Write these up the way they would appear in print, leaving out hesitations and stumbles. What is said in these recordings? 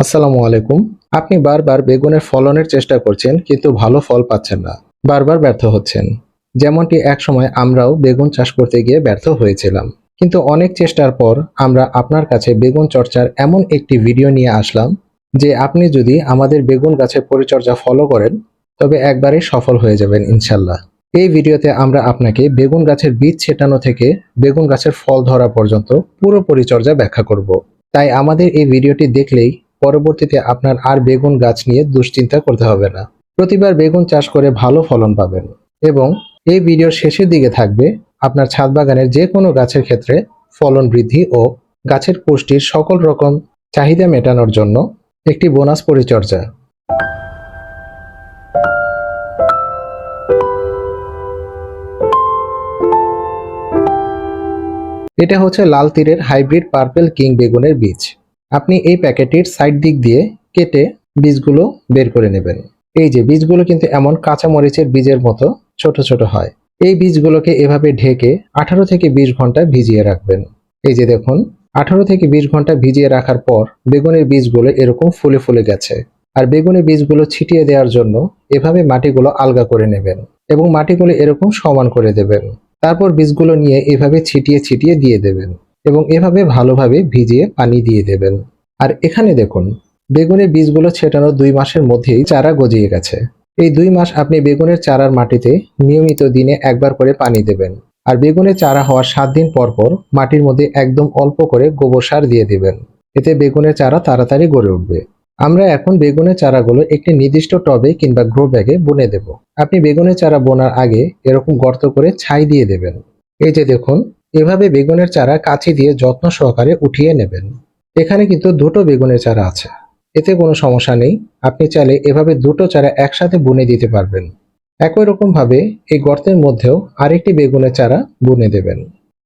আসসালামু আলাইকুম। আপনি বারবার বেগুনের ফলনের চেষ্টা করছেন কিন্তু ভালো ফল পাচ্ছেন না। বারবার ব্যর্থ হচ্ছেন। যেমনটি একসময় আমরাও বেগুন চাষ করতে গিয়ে ব্যর্থ হয়েছিলাম। কিন্তু অনেক চেষ্টার পর আমরা আপনার কাছে বেগুন চর্চার এমন একটি ভিডিও নিয়ে আসলাম যে আপনি যদি আমাদের বেগুন গাছের পরিচর্যা ফলো করেন তবে একবারেই সফল হয়ে যাবেন ইনশাল্লাহ। এই ভিডিওতে আমরা আপনাকে বেগুন গাছের বীজ ছেটানো থেকে বেগুন গাছের ফল ধরা পর্যন্ত পুরো পরিচর্যা ব্যাখ্যা করব। তাই আমাদের এই ভিডিওটি দেখলেই পরবর্তীতে আপনার আর বেগুন গাছ নিয়ে দুশ্চিন্তা করতে হবে না। প্রতিবার বেগুন চাষ করে ভালো ফলন পাবেন। এবং এই ভিডিওর শেষের দিকে থাকবে আপনার ছাদ বাগানের যে কোনো গাছের ক্ষেত্রে ফলন বৃদ্ধি ও গাছের পুষ্টির সকল রকম চাহিদা মেটানোর জন্য একটি বোনাস পরিচর্যা। এটা হচ্ছে লাল তীরের হাইব্রিড পার্পেল কিং বেগুনের বীজ। আপনি এই প্যাকেটটির সাইড দিক দিয়ে কেটে বীজগুলো বের করে নেবেন। এই যে বীজগুলো কিন্তু এমন কাঁচা মরিচের বীজের মতো ছোট ছোট হয়। এই বীজগুলোকে এভাবে ঢেকে 18 থেকে 20 ঘন্টা ভিজিয়ে রাখবেন। এই যে দেখুন, 18 থেকে 20 ঘন্টা ভিজিয়ে রাখার পর বেগুনের বীজগুলো এরকম ফুলে ফুলে গেছে। আর বেগুনের বীজগুলো ছিটিয়ে দেওয়ার জন্য এভাবে মাটিগুলো আলগা করে নেবেন এবং মাটিগুলো এরকম সমান করে দেবেন। তারপর বীজগুলো নিয়ে এভাবে ছিটিয়ে ছিটিয়ে দিয়ে দেবেন এবং এভাবে ভালোভাবে ভিজিয়ে পানি দিয়ে দেবেন। আর এখানে দেখুন, বেগুনের বীজগুলো ছেটানোর 2 মাসের মধ্যেই চারা গজিয়ে গেছে। এই 2 মাস আপনি বেগুনের চারার মাটিতে নিয়মিত দিনে একবার করে পানি দেবেন। আর বেগুনের চারা হওয়ার 7 দিন পর পর মাটির মধ্যে একদম অল্প করে গোবর সার দিয়ে দিবেন। এতে বেগুনের চারা তাড়াতাড়ি গড়ে উঠবে। আমরা এখন বেগুনের চারাগুলো একটি নির্দিষ্ট টবে কিংবা গ্রো ব্যাগে বুনে দেব। আপনি বেগুনের চারা বোনার আগে এরকম গর্ত করে ছাই দিয়ে দেবেন। এই যে দেখুন, এভাবে বেগুনের চারা কাঁচি দিয়ে যত্ন সহকারে উঠিয়ে নেবেন। এখানে কিন্তু দুটো বেগুনের চারা আছে, এতে কোনো সমস্যা নেই। আপনি চাইলে এভাবে দুটো চারা একসাথে বুনে দিতে পারবেন। একই রকম ভাবে এই গর্তের মধ্যেও আরেকটি বেগুনের চারা বুনে দেবেন।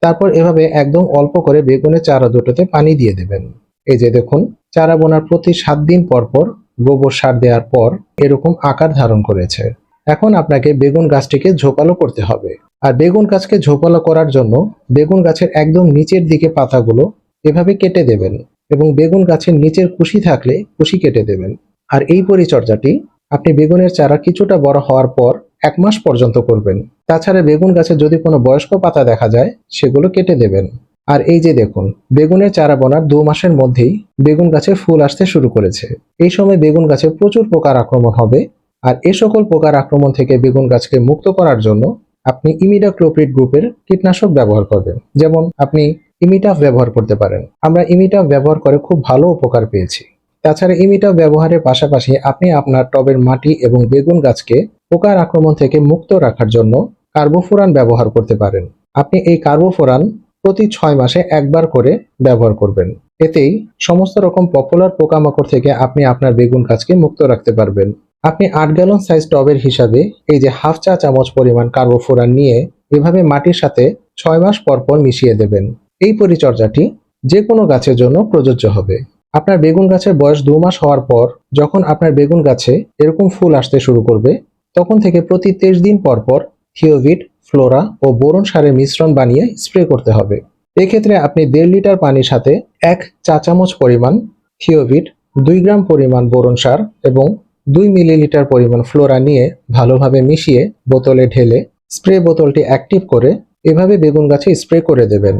তারপর এভাবে একদম অল্প করে বেগুনের চারা দুটোতে পানি দিয়ে দেবেন। এই যে দেখুন, চারা বোনার প্রতি 7 দিন পর পর গোবর সার দেওয়ার পর এরকম আকার ধারণ করেছে। এখন আপনাকে বেগুন গাছটিকে ঝোপালো করতে হবে। আর বেগুন গাছকে ঝোপালো করার জন্য বেগুন গাছের একদম নিচের দিকে পাতাগুলো এভাবে কেটে দেবেন এবং বেগুন গাছের নিচের কুশি থাকলে কুশি কেটে দেবেন। আর এই পরিচর্যাটি আপনি বেগুনের চারা কিছুটা বড় হওয়ার পর 1 মাস পর্যন্ত করবেন। তাছাড়া বেগুন গাছে যদি কোনো বয়স্ক পাতা দেখা যায় সেগুলো কেটে দেবেন। আর এই যে দেখুন, বেগুনের চারা বোনার 2 মাসের মধ্যেই বেগুন গাছে ফুল আসতে শুরু করেছে। এই সময় বেগুন গাছে প্রচুর পোকার আক্রমণ হবে। আর এ সকল পোকার আক্রমণ থেকে বেগুন গাছকে মুক্ত করার জন্য আপনি ইমিডাক্লোপ্রিড গ্রুপের কীটনাশক ব্যবহার করবেন। যেমন আপনি ইমিটাফ ব্যবহার করতে পারেন। আমরা ইমিটাফ ব্যবহার করে খুব ভালো উপকার পেয়েছি। তাছাড়া ইমিটাফ ব্যবহারের পাশাপাশি আপনি আপনার টবের মাটি এবং বেগুন গাছকে পোকার আক্রমণ থেকে মুক্ত রাখার জন্য কার্বোফুরান ব্যবহার করতে পারেন। আপনি এই কার্বোফুরান প্রতি 6 মাসে একবার করে ব্যবহার করবেন। এতেই সমস্ত রকম পপুলার পোকামাকড় থেকে আপনি আপনার বেগুন গাছকে মুক্ত রাখতে পারবেন। আপনি 8 গ্যালন সাইজ টবের হিসাবে এই যে হাফ চা চামচ পরিমাণ কার্বোফুরান নিয়ে এভাবে মাটির সাথে 6 মাস পর পর মিশিয়ে দেবেন। এই পরিচর্যাটি যে কোনো গাছের জন্য প্রযোজ্য হবে। আপনার বেগুন গাছের বয়স 2 মাস হওয়ার পর যখন আপনার বেগুন গাছে এরকম ফুল আসতে শুরু করবে, তখন থেকে প্রতি 23 দিন পর পর থিওভিট, ফ্লোরা ও বোরন সারের মিশ্রণ বানিয়ে স্প্রে করতে হবে। এক্ষেত্রে আপনি 1.5 লিটার পানির সাথে 1 চা চামচ পরিমাণ থিওভিট, 2 গ্রাম পরিমাণ বোরন সার এবং 2 মিলিলিটার পরিমাণ ফ্লোরা নিয়ে ভালোভাবে মিশিয়ে বোতলে ঢেলে স্প্রে বোতলটি অ্যাক্টিভ করে এভাবে বেগুন গাছে স্প্রে করে দেবেন।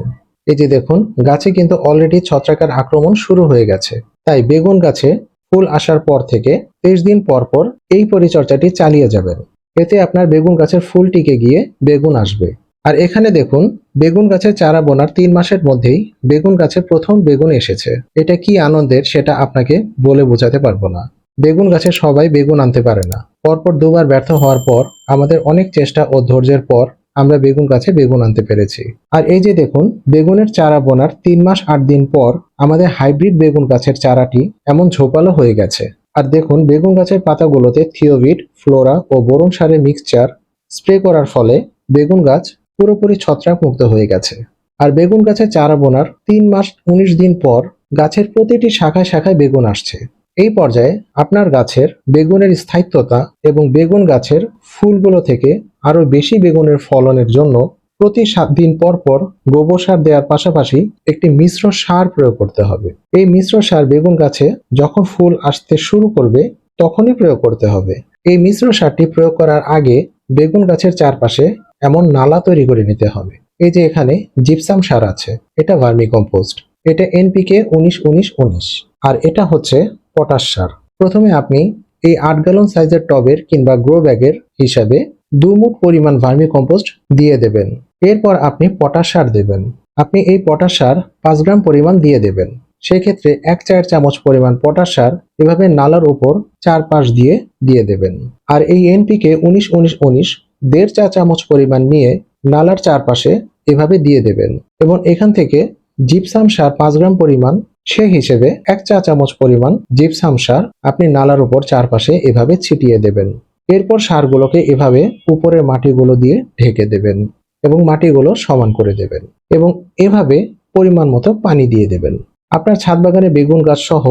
এই যে দেখুন, গাছে কিন্তু অলরেডি ছত্রাকের আক্রমণ শুরু হয়ে গেছে। তাই বেগুন গাছে ফুল আসার পর থেকে 23 দিন পর পর এই পরিচর্যাটি চালিয়ে যাবেন। এতে আপনার বেগুন গাছের ফুল টিকে গিয়ে বেগুন আসবে। আর এখানে দেখুন, বেগুন গাছের চারা বোনার 3 মাসের মধ্যেই বেগুন গাছে প্রথম বেগুন এসেছে। এটা কি আনন্দের সেটা আপনাকে বলে বোঝাতে পারবো না। বেগুন গাছে সবাই বেগুন আনতে পারে না। পরপর 2 বার ব্যর্থ হওয়ার পর আমাদের অনেক চেষ্টা ও ধৈর্যের পর আমরা বেগুন গাছে বেগুন আনতে পেরেছি। আর এই যে দেখুন, বেগুনের চারা বোনার 3 মাস 8 দিন পর আমাদের হাইব্রিড বেগুন গাছের চারাটি এমন ঝোপালো হয়ে গেছে। আর দেখুন, বেগুন গাছের পাতাগুলোতে থিওভিট, ফ্লোরা ও বোরন সারের মিক্সচার স্প্রে করার ফলে বেগুন গাছ পুরোপুরি ছত্রাক মুক্ত হয়ে গেছে। আর বেগুন গাছের চারা বোনার 3 মাস 19 দিন পর গাছের প্রতিটি শাখায় শাখায় বেগুন আসছে। এই পর্যায়ে আপনার গাছের বেগুনের স্থায়িত্বতা এবং বেগুন গাছের ফুলগুলো থেকে আরো বেশি বেগুনের ফলনের জন্য প্রতি 7 দিন পর পর গোবর সার দেওয়ার পাশাপাশি একটি মিশ্র সার প্রয়োগ করতে হবে। এই মিশ্র সার বেগুন গাছে যখন ফুল আসতে শুরু করবে তখনই প্রয়োগ করতে হবে। এই মিশ্র সারটি প্রয়োগ করার আগে বেগুন গাছের চারপাশে এমন নালা তৈরি করে নিতে হবে। এই যে এখানে জিপসাম সার আছে, এটা ভার্মি কম্পোস্ট, এটা এনপিকে 19-19-19, আর এটা হচ্ছে পটাশ সার। প্রথমে আপনি এই 8 গ্যালন সাইজের টবের কিংবা গ্রো ব্যাগের হিসাবে 2 মুঠ পরিমাণ ভার্মি কম্পোস্ট দিয়ে দেবেন। এরপর আপনি পটাশ সার দেবেন। আপনি এই পটাশ সার 5 গ্রাম পরিমাণ দিয়ে দেবেন। সেই ক্ষেত্রে 1 চায়ের চামচ পরিমাণ পটাশ সার এভাবে নালার উপর চারপাশ দিয়ে দেবেন। আর এই এনপিকে 19-19-19 1.5 চা চামচ পরিমাণ নিয়ে নালার চারপাশে এভাবে দিয়ে দেবেন এবং এখান থেকে জিপসাম সার 5 গ্রাম পরিমাণ সেই হিসেবে 1 চা চামচ পরিমাণ জিপসাম সার আপনি নালার উপর চারপাশে এভাবে ছিটিয়ে দেবেন। এরপর সারগুলোকে এভাবে উপরের মাটিগুলো দিয়ে ঢেকে দেবেন এবং মাটিগুলো সমান করে দেবেন এবং এভাবে পরিমাণ মতো পানি দিয়ে দেবেন। আপনার ছাদ বাগানে বেগুন গাছ সহ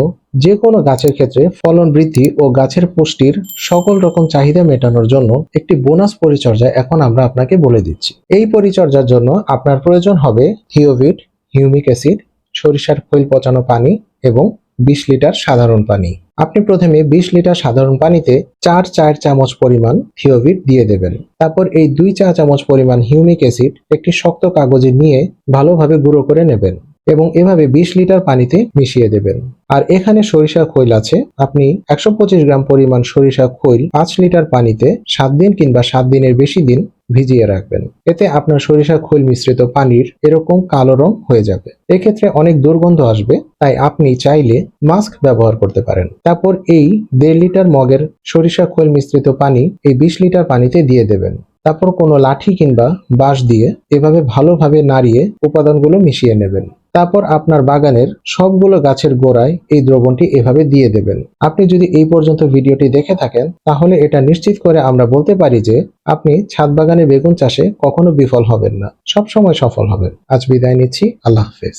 যে কোনো গাছের ক্ষেত্রে ফলন বৃদ্ধি ও গাছের পুষ্টির সকল রকম চাহিদা মেটানোর জন্য একটি বোনাস পরিচর্যা এখন আমরা আপনাকে বলে দিচ্ছি। এই পরিচর্যার জন্য আপনার প্রয়োজন হবে থিওভিট, হিউমিক অ্যাসিড, সরিষার খৈল পচানো পানি এবং 20 লিটার সাধারণ পানি। আপনি প্রথমে 20 লিটার সাধারণ পানিতে 4 চায়ের চামচ পরিমাণ থিওভিট দিয়ে দেবেন। তারপর এই 2 চা চামচ পরিমাণ হিউমিক অ্যাসিড একটি শক্ত কাগজে নিয়ে ভালোভাবে গুঁড়ো করে নেবেন এবং এভাবে 20 লিটার পানিতে মিশিয়ে দেবেন। আর এখানে সরিষা খৈল আছে, আপনি 125 গ্রাম পরিমাণ সরিষা খৈল 5 লিটার পানিতে 7 দিন কিংবা 7 দিনের বেশি দিন ভিজিয়ে রাখবেন। এতে আপনার সরিষা খৈল মিশ্রিত পানির এরকম কালো রং হয়ে যাবে। এক্ষেত্রে অনেক দুর্গন্ধ আসবে, তাই আপনি চাইলে মাস্ক ব্যবহার করতে পারেন। তারপর এই 1.5 লিটার মগের সরিষা খৈল মিশ্রিত পানি এই 20 লিটার পানিতে দিয়ে দেবেন। তারপর কোনো লাঠি কিংবা বাঁশ দিয়ে এভাবে ভালোভাবে নাড়িয়ে উপাদানগুলো মিশিয়ে নেবেন। তারপর আপনার বাগানের সবগুলো গাছের গোড়ায় এই দ্রবণটি এভাবে দিয়ে দেবেন। আপনি যদি এই পর্যন্ত ভিডিওটি দেখে থাকেন তাহলে এটা নিশ্চিত করে আমরা বলতে পারি যে আপনি ছাদ বাগানে বেগুন চাষে কখনো বিফল হবেন না, সবসময় সফল হবেন। আজ বিদায় নিচ্ছি, আল্লাহ হাফেজ।